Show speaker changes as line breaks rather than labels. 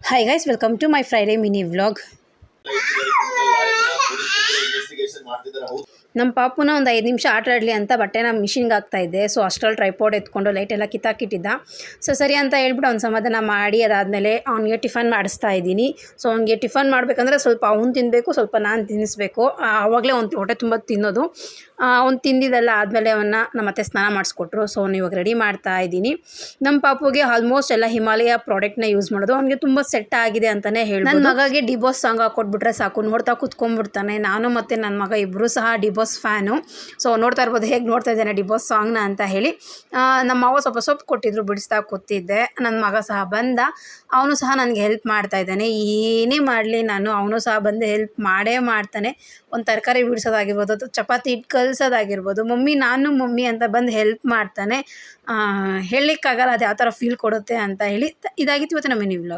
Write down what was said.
Hi guys, welcome to my Friday mini vlog. ನಮ್ಮ ಪಾಪುನ ಒಂದು 5 ನಿಮಿಷ ಆಟ ಆಡಲಿ ಅಂತ ಬಟ್ಟೆನ ಮಿಷಿನ್ಗೆ ಹಾಕ್ತಾಯಿದ್ದೆ. ಸೊ ಅಷ್ಟರಲ್ಲಿ ಟ್ರೈಪಾಡ್ ಎತ್ಕೊಂಡು ಲೈಟೆಲ್ಲ ಕಿತ್ತಾಕಿಟ್ಟಿದ್ದ. ಸೊ ಸರಿ ಅಂತ ಹೇಳ್ಬಿಟ್ಟು ಅವ್ನು ಸಮಾಧಾನ ಮಾಡಿ ಅದಾದಮೇಲೆ ಅವ್ನಿಗೆ ಟಿಫನ್ ಮಾಡಿಸ್ತಾ ಇದ್ದೀನಿ. ಸೊ ಅವ್ನಿಗೆ ಟಿಫನ್ ಮಾಡಬೇಕಂದ್ರೆ ಸ್ವಲ್ಪ ಅವ್ನು ತಿನ್ನಬೇಕು, ಸ್ವಲ್ಪ ನಾನು ತಿನ್ನಿಸ್ಬೇಕು. ಆವಾಗಲೇ ಅವ್ನು ಹೊಟ್ಟೆ ತುಂಬ ತಿನ್ನೋದು. ಅವ್ನು ತಿಂದಿದ್ದೆಲ್ಲ ಆದಮೇಲೆ ನಮ್ಮ ಅತ್ತೆ ಸ್ನಾನ ಮಾಡಿಸ್ಕೊಟ್ರು. ಸೊ ಅವ್ನು ಇವಾಗ ರೆಡಿ ಮಾಡ್ತಾ ಇದ್ದೀನಿ. ನಮ್ಮ ಪಾಪುಗೆ ಆಲ್ಮೋಸ್ಟ್ ಎಲ್ಲ ಹಿಮಾಲಯ ಪ್ರಾಡಕ್ಟ್ನ ಯೂಸ್ ಮಾಡೋದು. ಅವ್ನಿಗೆ ತುಂಬ ಸೆಟ್ ಆಗಿದೆ ಅಂತಲೇ ಹೇಳ್ಬೋದು. ನನ್ನ ಮಗಗೆ ಡಿಬೋಸ್ ಸಾಂಗ್ ಹಾಕ್ಕೊಟ್ಬಿಟ್ರೆ ಸಾಕು, ನೋಡ್ತಾ ಕೂತ್ಕೊಂಡ್ಬಿಡ್ತಾನೆ. ನಾನು ಮತ್ತು ನನ್ನ ಮಗ ಇಬ್ಬರು ಸಹ ಡಿಬೋಸ್ ಫ್ಯಾನು. ಸೊ ನೋಡ್ತಾ ಇರ್ಬೋದು ಹೇಗೆ ನೋಡ್ತಾ ಇದ್ದಾನೆ ಡಿಬೋಸ್ ಸಾಂಗ್ನ ಅಂತ ಹೇಳಿ. ನಮ್ಮ ಮಾವ ಸ್ವಲ್ಪ ಸೊಪ್ಪು ಕೊಟ್ಟಿದ್ರು, ಬಿಡಿಸ್ತಾ ಕೂತಿದ್ದೆ. ನನ್ನ ಮಗ ಸಹ ಬಂದ, ಅವನು ಸಹ ನನಗೆ ಹೆಲ್ಪ್ ಮಾಡ್ತಾ ಇದ್ದಾನೆ. ಏನೇ ಮಾಡಲಿ ನಾನು ಅವನು ಸಹ ಬಂದು ಹೆಲ್ಪ್ ಮಾಡೇ ಮಾಡ್ತಾನೆ. ಒಂದು ತರಕಾರಿ ಬಿಡಿಸೋದಾಗಿರ್ಬೋದು ಅಥವಾ ಚಪಾತಿ ಹಿಟ್ಟು ಕಲಿಸೋದಾಗಿರ್ಬೋದು, ಮಮ್ಮಿ ಅಂತ ಬಂದು ಹೆಲ್ಪ್ ಮಾಡ್ತಾನೆ. ಹೇಳಲಿಕ್ಕಾಗಲ್ಲ ಅದು ಯಾವ ಥರ ಫೀಲ್ ಕೊಡುತ್ತೆ ಅಂತ ಹೇಳಿ. ಇದಾಗಿತ್ತು ಇವತ್ತು ನಮ್ಮ ಮಿನಿ ವ್ಲಾಗ್.